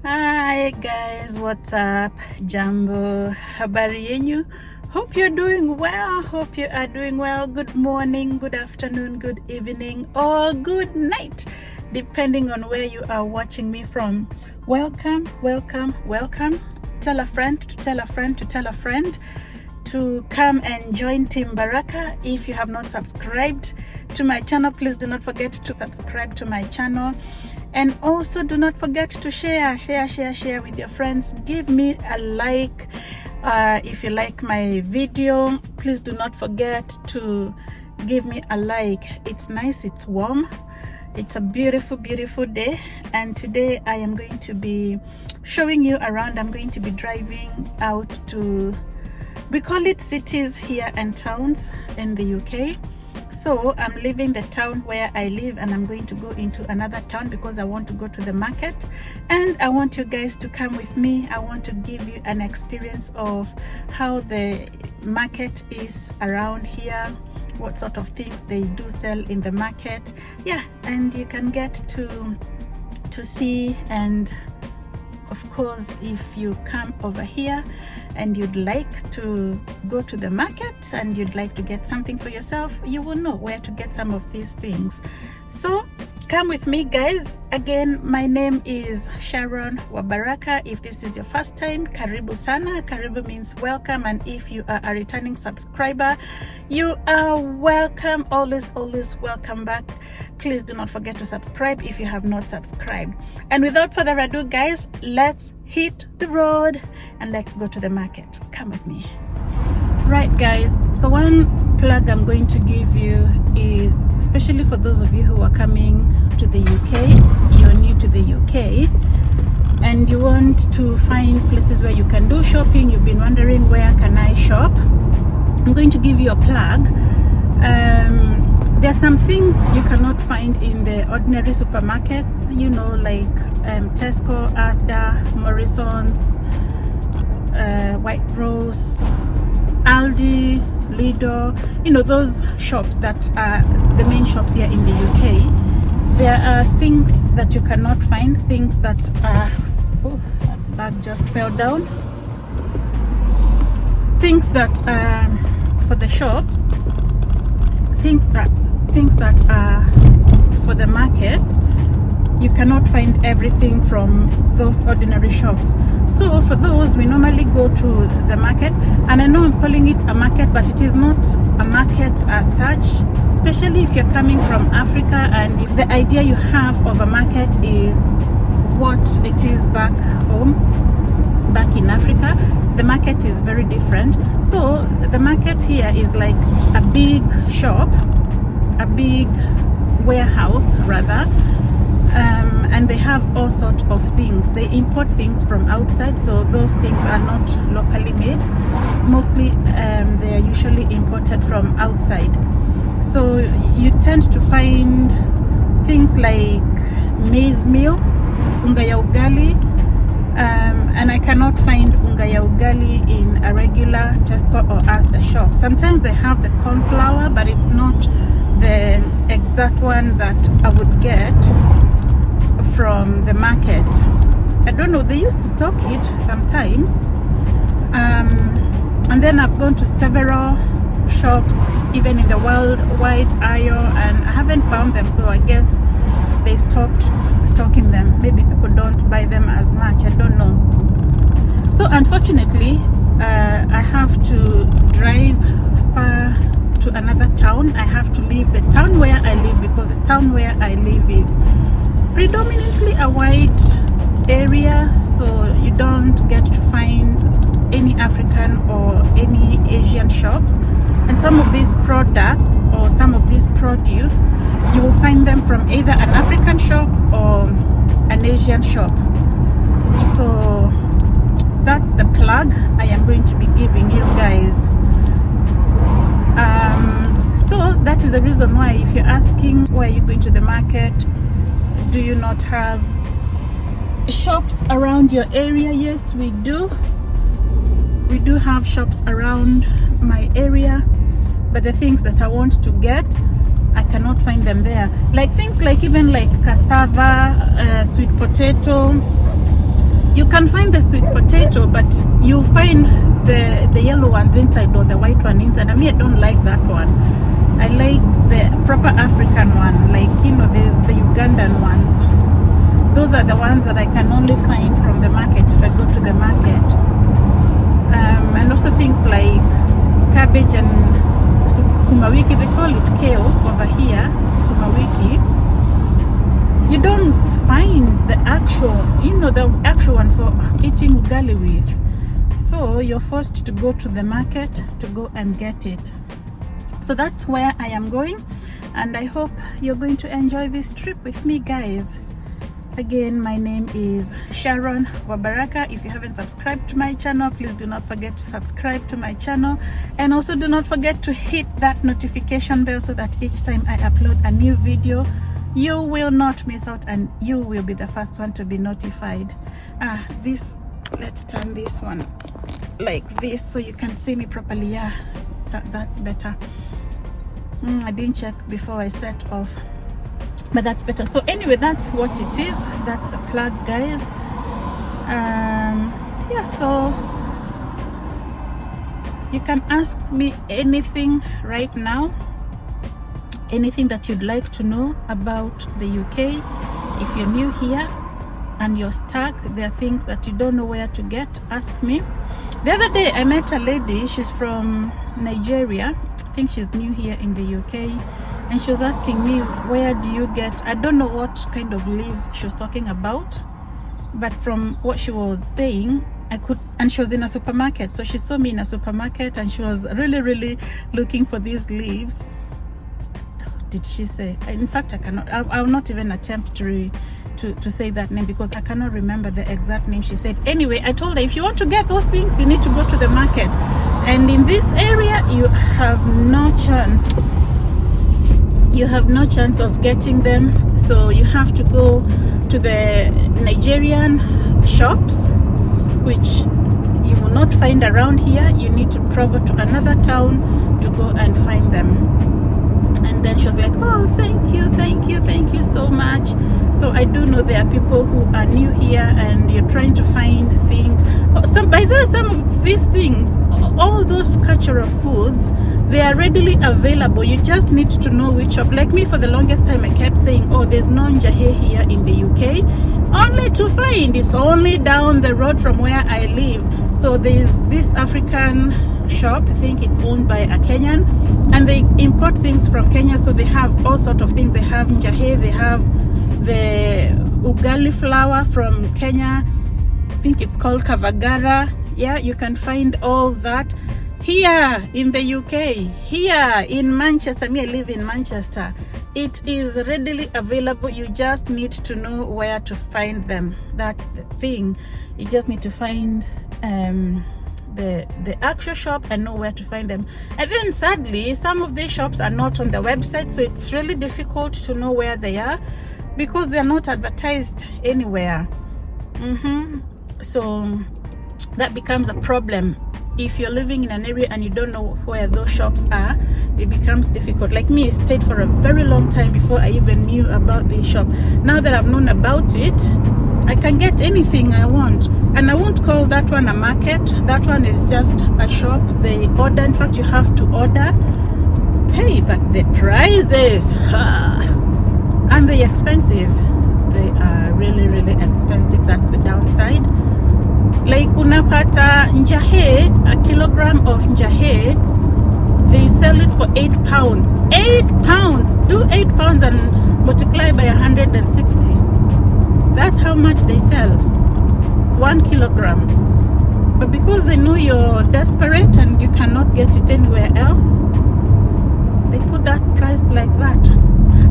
Hi guys, what's up? Jambo, habari yenyu? Hope you're doing well. Hope you are doing well. Good morning, good afternoon, good evening, or good night, depending on where you are watching me from. Welcome, welcome, welcome. Tell a friend to tell a friend to tell a friend to come and join Team Baraka. If you have not subscribed to my channel, please do not forget to subscribe to my channel. And also do not forget to share with your friends. Give me a like if you like my video. Please do not forget to give me a like. It's nice, it's warm, it's a beautiful day, and today I am going to be showing you around. I'm going to be driving out to, we call it cities here and towns in the UK. So I'm leaving the town where I live and I'm going to go into another town because I want to go to the market, and I want you guys to come with me. I want to give you an experience of how the market is around here, what sort of things they do sell in the market. Yeah, and you can get to see. And of course, if you come over here and you'd like to go to the market and you'd like to get something for yourself, you will know where to get some of these things. So come with me, guys. Again, my name is Sharon Wabaraka. If this is your first time, karibu sana. Karibu means welcome, and if you are a returning subscriber, you are welcome. Always welcome back. Please do not forget to subscribe if you have not subscribed. And without further ado, guys, let's hit the road and let's go to the market. Come with me. Right, guys, so one plug I'm going to give you is, especially for those of you who are coming to the UK, you're new to the UK and you want to find places where you can do shopping. You've been wondering, where can I shop? I'm going to give you a plug. There are some things you cannot find in the ordinary supermarkets, you know, like Tesco, Asda, Morrison's, White Rose, Aldi, Lidl, you know, those shops that are the main shops here in the UK. There are things that you cannot find, things that are, oh, that bag just fell down. Things that for the shops, things that are for the market. You cannot find everything from those ordinary shops. So for those, we normally go to the market, and I know I'm calling it a market, but it is not a market as such, especially if you're coming from Africa and the idea you have of a market is what it is back home, back in Africa. The market is very different. So the market here is like a big shop, a big warehouse rather, and they have all sorts of things. They import things from outside, so those things are not locally made. Mostly they are usually imported from outside. So you tend to find things like maize meal, unga ya ugali, and I cannot find unga ya ugali in a regular Tesco or Asda shop. Sometimes they have the corn flour, but it's not the exact one that I would get from the market. I don't know, they used to stock it sometimes. And then I've gone to several shops, even in the worldwide aisle, and I haven't found them, so I guess they stopped stocking them. Maybe people don't buy them as much, I don't know. So unfortunately, I have to drive far to another town. I have to leave the town where I live, because the town where I live is predominantly a white area, so you don't get to find any African or any Asian shops. And some of these products or some of this produce, you will find them from either an African shop or an Asian shop. So that's the plug I am going to be giving you guys. So that is the reason why, if you're asking why are you going to the market, do you not have shops around your area? Yes, we do. We do have shops around my area, but the things that I want to get, I cannot find them there. Like things like, even like cassava, sweet potato, can find the sweet potato, but you find the yellow ones inside or the white one inside. I mean, I don't like that one. I like the proper African one, like, you know, there's the Ugandan ones. Those are the ones that I can only find from the market if I go to the market. And also things like cabbage and sukuma wiki, they call it kale over here, sukuma wiki. You don't find the actual, you know, the actual one for eating ugali with. So you're forced to go to the market to go and get it. So that's where I am going, and I hope you're going to enjoy this trip with me, guys. Again, my name is Sharon Wabaraka. If you haven't subscribed to my channel, please do not forget to subscribe to my channel, and also do not forget to hit that notification bell so that each time I upload a new video, you will not miss out and you will be the first one to be notified. Let's turn this one like this so you can see me properly. Yeah, that's better. I didn't check before I set off, but that's better. So anyway, that's what it is. That's the plug, guys. Yeah, so you can ask me anything right now, anything that you'd like to know about the UK. If you're new here and you're stuck, there are things that you don't know where to get, ask me. The other day I met a lady, she's from Nigeria. I think she's new here in the UK, and she was asking me, where do you get, I don't know what kind of leaves she was talking about, but from what she was saying, I could, and she was in a supermarket, so she saw me in a supermarket and she was really looking for these leaves. Did she say, in fact I cannot, I will not even attempt to say that name because I cannot remember the exact name she said. Anyway, I told her, if you want to get those things, you need to go to the market, and in this area you have no chance. You have no chance of getting them, so you have to go to the Nigerian shops, which you will not find around here. You need to travel to another town to go and find them. And then she was like, oh, thank you so much. So I do know there are people who are new here and you're trying to find things. By the way, some of these things, all those cultural foods, they are readily available. You just need to know which shop. Like me, for the longest time I kept saying, oh, there's no njahe here in the UK, only to find it's only down the road from where I live. So there's this African shop, I think it's owned by a Kenyan, and they import things from Kenya, so they have all sorts of things. They have njahe, they have the ugali flour from Kenya, I think it's called kavagara. Yeah, you can find all that here in the UK, here in Manchester. Me, I live in Manchester. It is readily available. You just need to know where to find them. That's the thing. You just need to find the actual shop and know where to find them. And then sadly, some of these shops are not on the website, so it's really difficult to know where they are because they're not advertised anywhere. So that becomes a problem. If you're living in an area and you don't know where those shops are, it becomes difficult. Like me, I stayed for a very long time before I even knew about this shop. Now that I've known about it, I can get anything I want. And I won't call that one a market. That one is just a shop. They order, in fact you have to order. Hey, but the prices, and they're expensive. They are really expensive. That's the downside. Like unapata njahe, a kilogram of njahe, they sell it for £8. £8! Do £8 and multiply by 160. That's how much they sell. 1 kilogram. But because they know you're desperate and you cannot get it anywhere else, they put that price like that.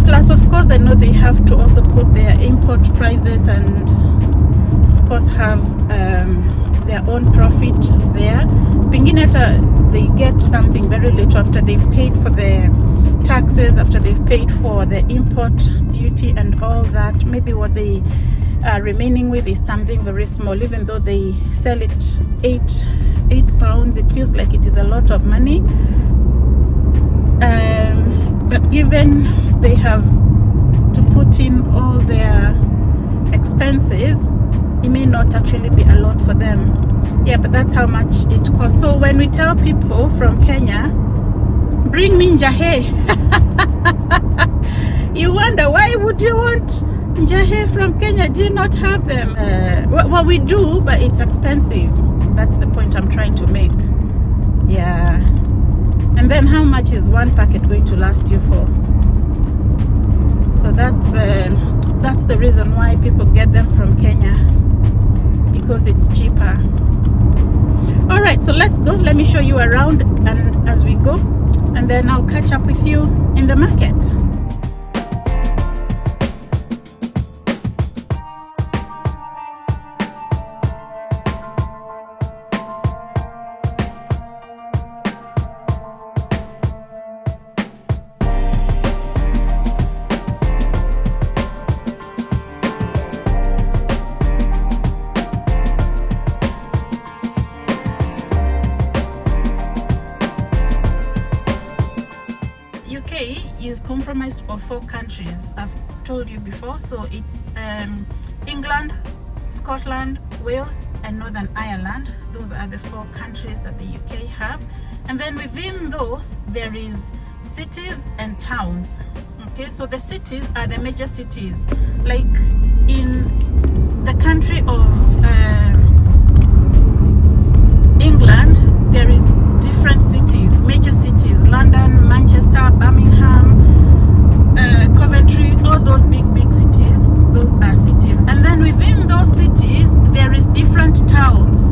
Plus, of course, I know they have to also put their import prices and of course have their own profit there. Pengine they get something very little after they've paid for the taxes, after they've paid for the import duty and all that. Maybe what they are remaining with is something very small. Even though they sell it £8, it feels like it is a lot of money. But given they have to put in all their expenses, it may not actually be a lot for them. Yeah, but that's how much it costs. So when we tell people from Kenya, bring me njahe, you wonder, why would you want njahe from Kenya? Do you not have them? Well, we do, but it's expensive. That's the point I'm trying to make. Yeah. And then how much is one packet going to last you for? So that's the reason why people get them from Kenya, because it's cheaper. All right, so let's go. Let me show you around and as we go, and then I'll catch up with you in the market. UK is comprised of 4 countries. I've told you before. So it's England, Scotland, Wales, and Northern Ireland. Those are the 4 countries that the UK have. And then within those, there is cities and towns. Okay, so the cities are the major cities. Like in the country of England, there is different cities, major cities: London, Manchester, Birmingham, Coventry, all those big cities. Those are cities. And then within those cities, there is different towns.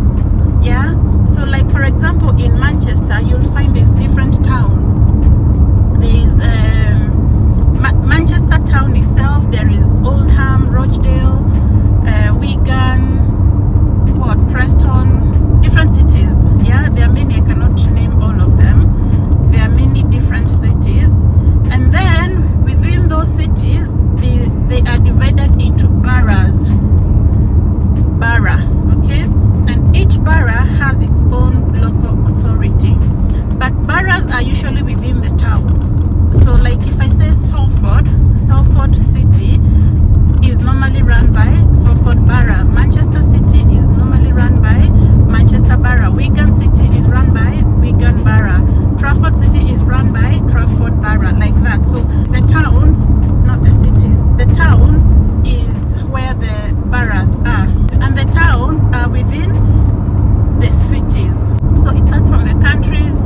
Yeah, so like for example in Manchester, you'll find these different towns. There's Manchester town itself, there is Oldham, Rochdale, Wigan, Preston, different cities. Yeah, there are many, I cannot name all of them. There are many different cities. And then within those cities, they are divided into boroughs. Borough, okay? And each borough has its own local authority. But boroughs are usually within the towns. So like if I say Salford City is normally run by Salford Borough. Manchester City is normally run by Manchester Borough. Wigan City is run by Wigan Borough. Trafford City is run by Trafford Borough, like that. So the towns, not the cities, the towns is where the boroughs are. And the towns are within the cities. So it starts from the countries,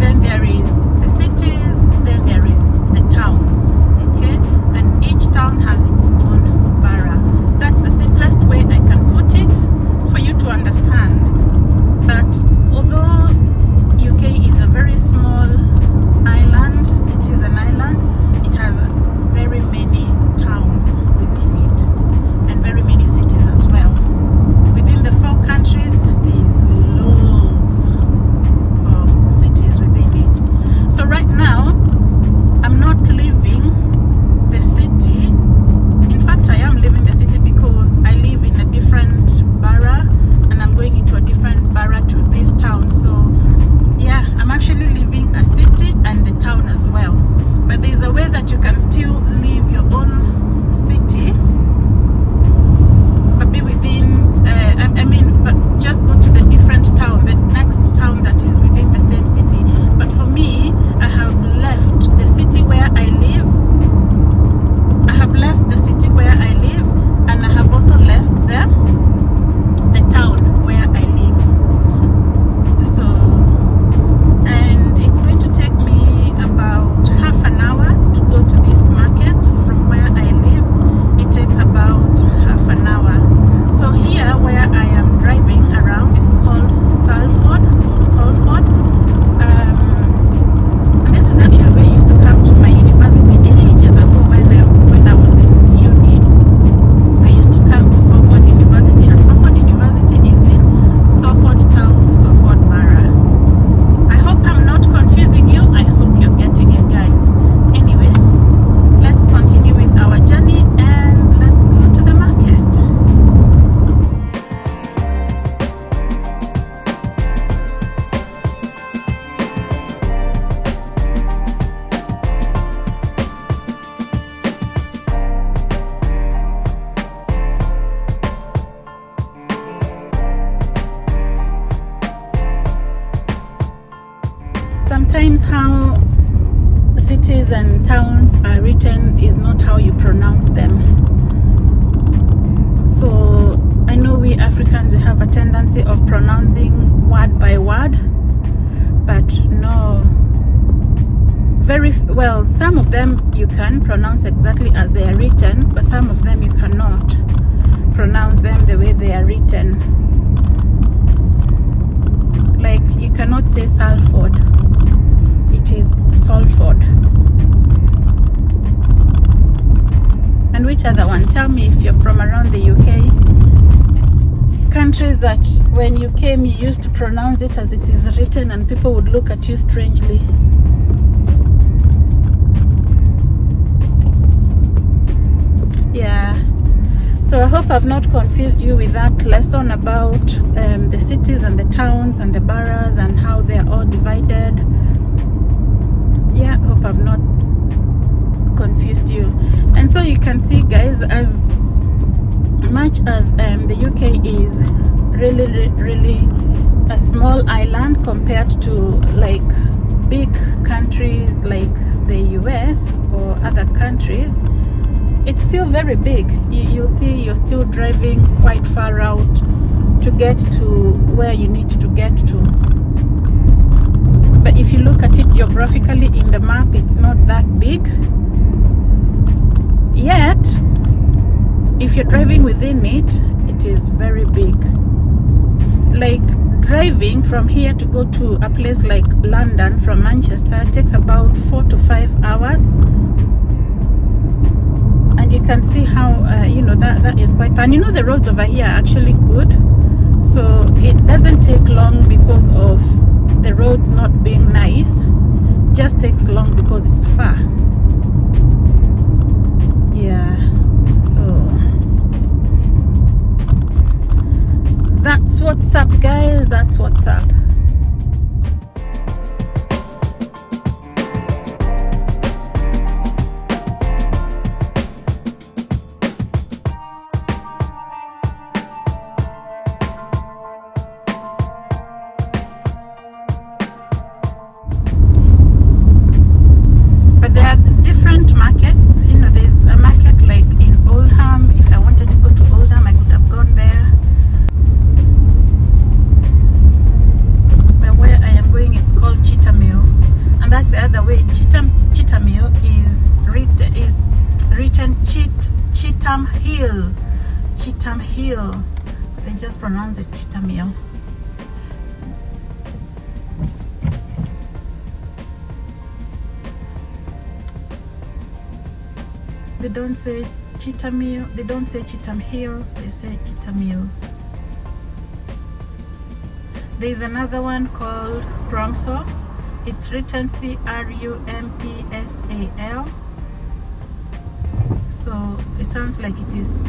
then there is the cities, then there is the towns. Okay? And each town has its own borough. That's the simplest way I can sometimes how cities and towns are written is not how you pronounce them. So I know we Africans, we have a tendency of pronouncing word by word, but no, very well, some of them you can pronounce exactly as they are written, but some of them you cannot pronounce them the way they are written. Like you cannot say Salford, it is Salford. And which other one? Tell me if you're from around the UK. Countries that when you came you used to pronounce it as it is written and people would look at you strangely. Yeah, so I hope I've not confused you with that lesson about the cities and the towns and the boroughs and how they're all divided. Yeah, hope I've not confused you. And so you can see, guys, as much as the UK is really a small island compared to like big countries like the US or other countries, it's still very big. You'll see you're still driving quite far out to get to where you need to get to. But if you look at it geographically in the map, it's not that big. Yet, if you're driving within it, it is very big. Like driving from here to go to a place like London from Manchester takes about 4 to 5 hours. And you can see how, you know, that is quite fun. You know, the roads over here are actually good. So it doesn't take long because of the roads not being nice. It just takes long because it's far. Yeah, so that's what's up, guys. That's what's up. But there are different markets. You know, there's a market like in Oldham. If I wanted to go to Oldham, I could have gone there. But where I am going, it's called Cheetahmill, and that's the other way. Cheetahmill is written Cheetham Hill. Cheetham Hill. They just pronounce it Cheetahmill. They don't say Cheetahmill, they don't say Cheetham Hill, they say Cheetahmill. There's another one called Crumpsall. It's written Crumpsal. So it sounds like it is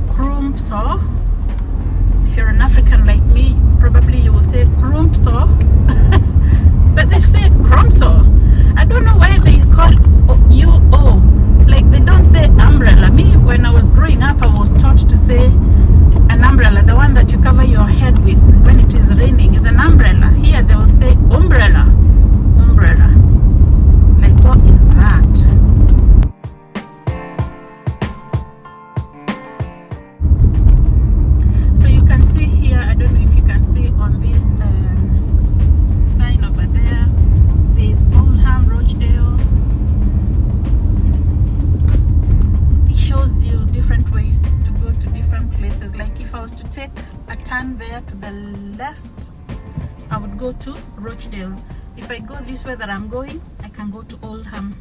Crumpsall. If you're an African like me, probably you will say Crumpsall. But they say Crumpsall. I don't know why they call UO. Like they don't say umbrella. Me, when I was growing up, I was taught to say an umbrella, the one that you cover your head with when it is raining, is an umbrella. Here they will say umbrella. Umbrella. Like, what is that? So you can see here, I don't know if you can see on this sign over there, there's Oldham, Rochdale. Shows you different ways to go to different places. Like if I was to take a turn there to the left, I would go to Rochdale. If I go this way that I'm going, I can go to Oldham.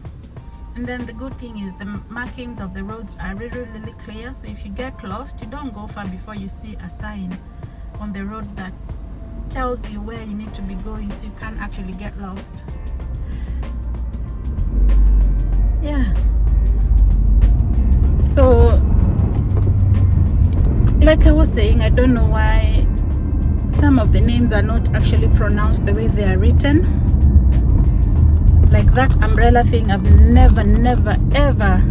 And then the good thing is the markings of the roads are really clear. So if you get lost, you don't go far before you see a sign on the road that tells you where you need to be going, so you can't actually get lost. Yeah. So, like I was saying, I don't know why some of the names are not actually pronounced the way they are written. Like that umbrella thing, I've never ever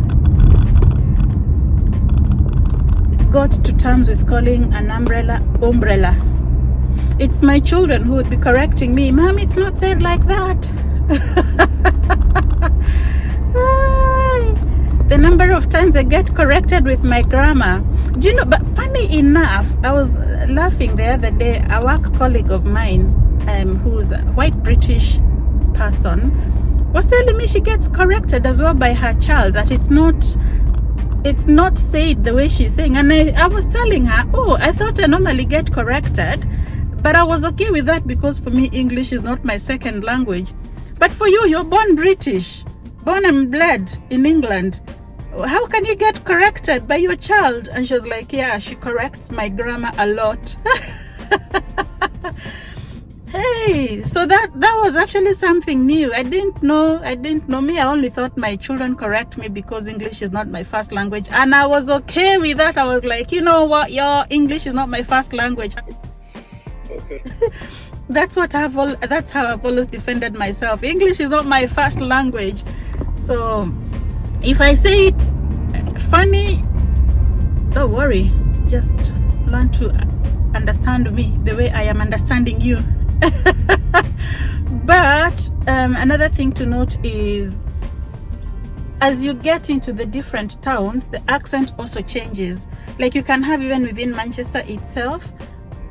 got to terms with calling an umbrella. it's my children who would be correcting me. Mom, it's not said like that. The number of times I get corrected with my grammar. Do you know, but funny enough, I was laughing the other day. A work colleague of mine, who's a white British person, was telling me she gets corrected as well by her child, that it's not said the way she's saying. And I was telling her, oh, I thought I normally get corrected, but I was okay with that because for me, English is not my second language. But for you, you're born British, born and bred in England. How can you get corrected by your child? And she was like, yeah, she corrects my grammar a lot. Hey, so that was actually something new. I didn't know me. I only thought my children correct me because English is not my first language, and I was okay with that. I was like, you know what, your English is not my first language. Okay. That's how I've always defended myself. English is not my first language. So if I say it funny, don't worry, just learn to understand me the way I am understanding you. But another thing to note is, as you get into the different towns, the accent also changes. Like you can have, even within Manchester itself,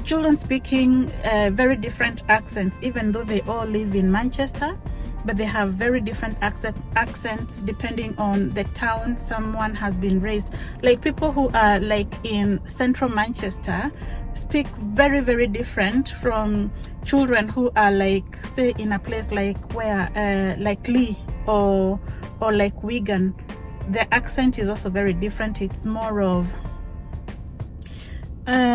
children speaking very different accents, even though they all live in Manchester, but they have very different accents depending on the town someone has been raised. Like people who are like in central Manchester speak very, very different from children who are like, say, in a place like where like Lee or like Wigan. The accent is also very different. It's more of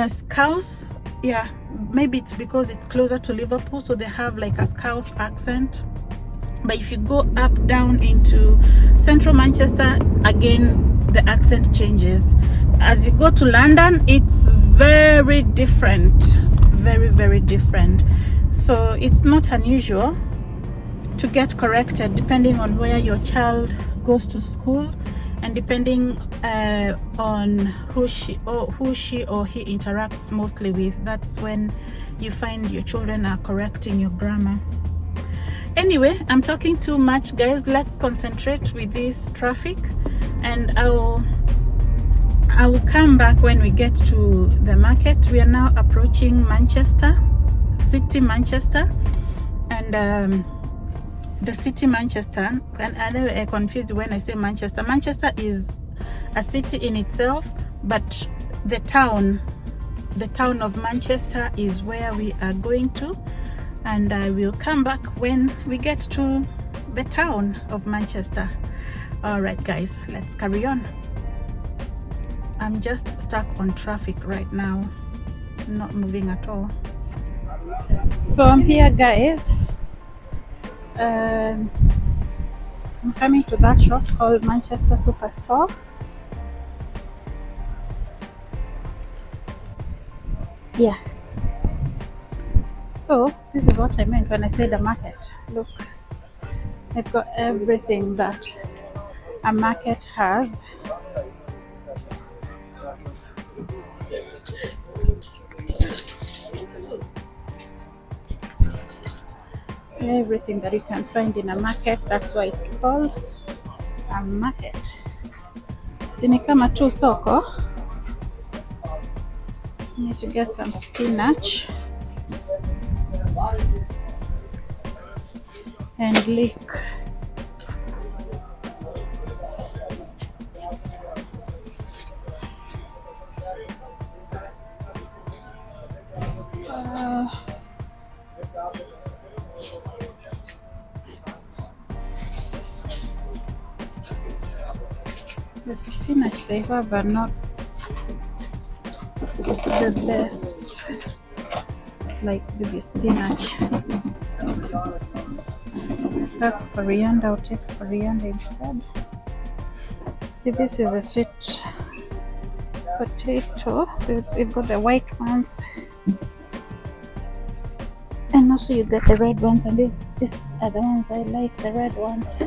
Scouse. Yeah, maybe it's because it's closer to Liverpool, so they have like a Scouse accent. But if you go up down into central Manchester, again the accent changes. As you go to London, it's very different, very, very different. So it's not unusual to get corrected depending on where your child goes to school, and depending on who she or he interacts mostly with. That's when you find your children are correcting your grammar. Anyway, I'm talking too much, guys. Let's concentrate with this traffic, and I will come back when we get to the market. We are now approaching Manchester, city Manchester, and the city Manchester, and I know I confused when I say Manchester. Manchester is a city in itself, but the town of Manchester is where we are going to, and I will come back when we get to the town of Manchester. All right, guys, let's carry on. I'm just stuck on traffic right now, not moving at all. So I'm here, guys. I'm coming to that shop called Manchester Superstore. Yeah. So this is what I meant when I said the market. Look, they've got everything that a market has. Everything that you can find in a market. That's why it's called a market. Sini kama tu soko. Need to get some spinach and leek. The spinach they have are not the best. It's like baby spinach. That's coriander. I'll take coriander instead. See, this is a sweet potato. They've got the white ones, and also you get the red ones, and these are the ones I like, the red ones.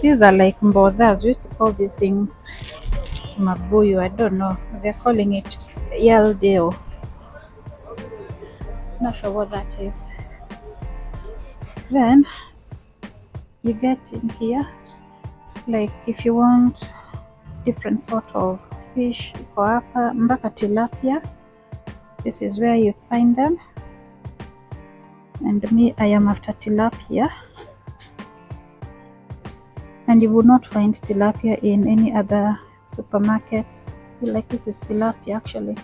These are like mbodhas. We used to call these things mabuyu. I don't know. They're calling it yeldeo. Not sure what that is. Then you get in here, like if you want different sort of fish, iko hapa mpaka tilapia. This is where you find them, and me, I am after tilapia, and you will not find tilapia in any other supermarkets. Feel like this is tilapia actually.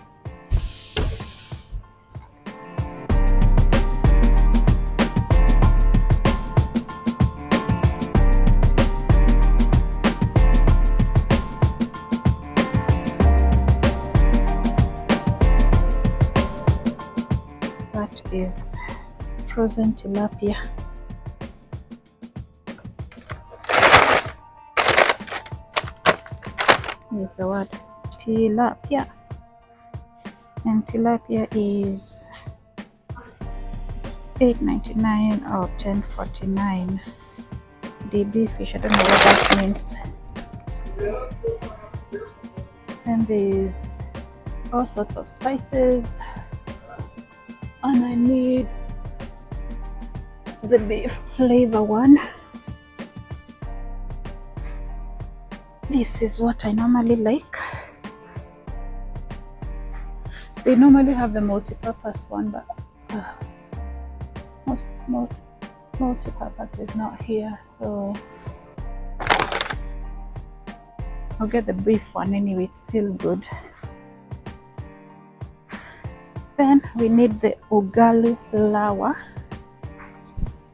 That is frozen tilapia. Is the word tilapia, and tilapia is $8.99 or $10.49. DB fish, I don't know what that means. And there's all sorts of spices, and I need the beef flavor one. This is what I normally like. They normally have the multi-purpose one, but most multi-purpose is not here, so I'll get the beef one anyway. It's still good. Then we need the ugali flour.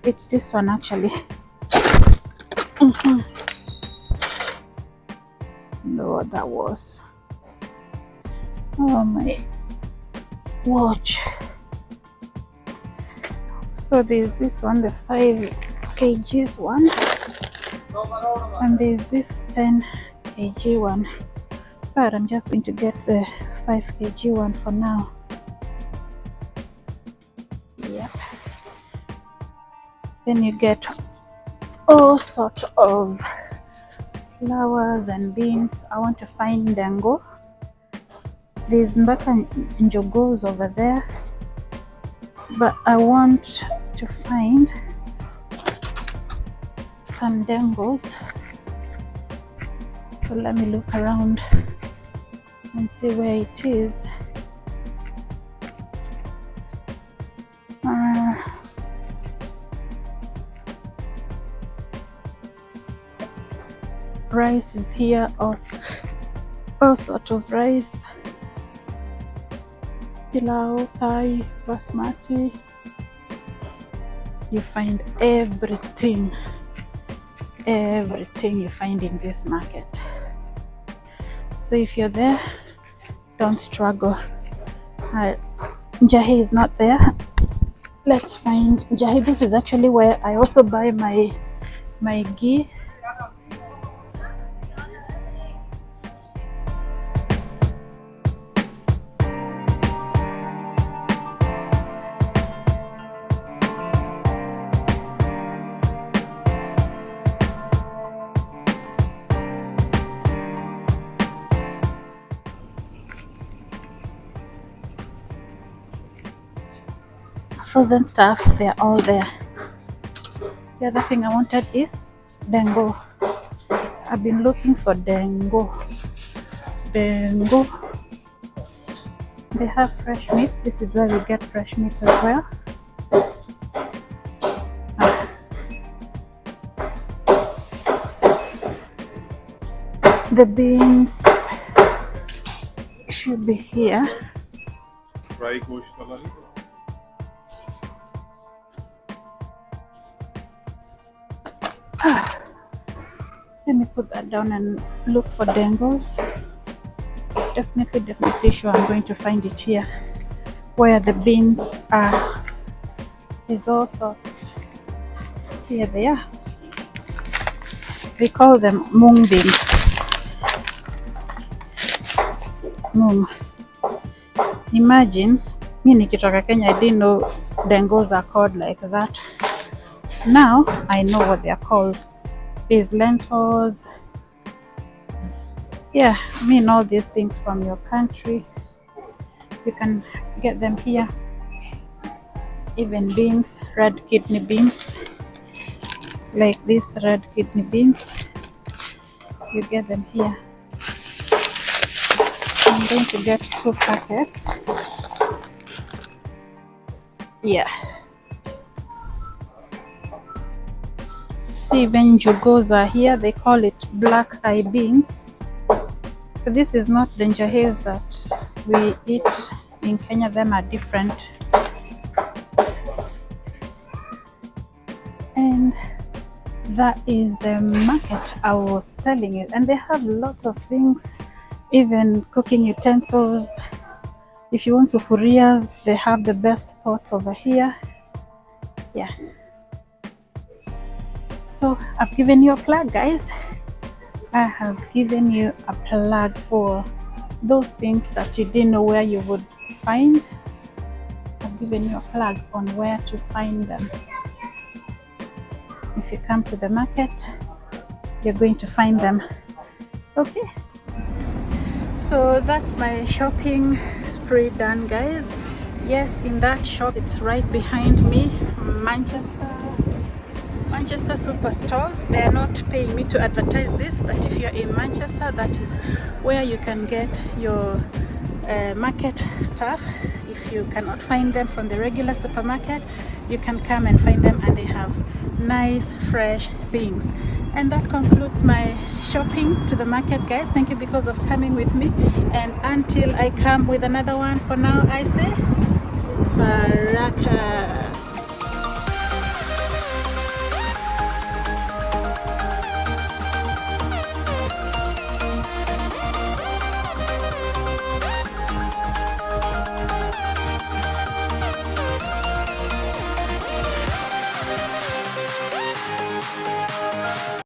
It's this one actually. Know what that was. Oh my watch. So there's this one, the 5 kgs one, and there's this 10 kg one, but I'm just going to get the 5 kg one for now. Yep. Then you get all sorts of flowers and beans. I want to find dengo. There's mbaka njogos over there, but I want to find some dengos. So let me look around and see where it is. Rice is here, all sort of rice. Pilau, Thai, basmati. You find everything you find in this market. So if you're there, don't struggle. Jahi is not there. Let's find Jahi. This is actually where I also buy my ghee. Frozen stuff, they're all there. The other thing I wanted is dengo. I've been looking for dengo. They have fresh meat. This is where we get fresh meat as well. The beans should be here. Let me put that down and look for dengos. Definitely sure I'm going to find it here where the beans are. There's all sorts. Here they are. They call them mung beans. Mung. Imagine, me nikitoka Kenya, I didn't know dengos are called like that. Now I know what they are called. There's lentils. Yeah, I mean all these things from your country. You can get them here. Even beans, red kidney beans, like these red kidney beans, you get them here. I'm going to get 2 packets. Yeah. See, even jugos are here. They call it black eye beans. This is not the njahes that we eat in Kenya. Them are different. And that is the market I was telling you. And they have lots of things, even cooking utensils. If you want sufurias, they have the best pots over here. Yeah. So I've given you a plug, guys. I have given you a plug for those things that you didn't know where you would find. I've given you a plug on where to find them. If you come to the market, you're going to find them. Okay. So that's my shopping spree done, guys. Yes, in that shop, it's right behind me, Manchester Superstore. They are not paying me to advertise this, but if you're in Manchester, that is where you can get your market stuff. If you cannot find them from the regular supermarket, you can come and find them, and they have nice fresh things. And that concludes my shopping to the market, guys. Thank you because of coming with me, and until I come with another one, for now I say Baraka.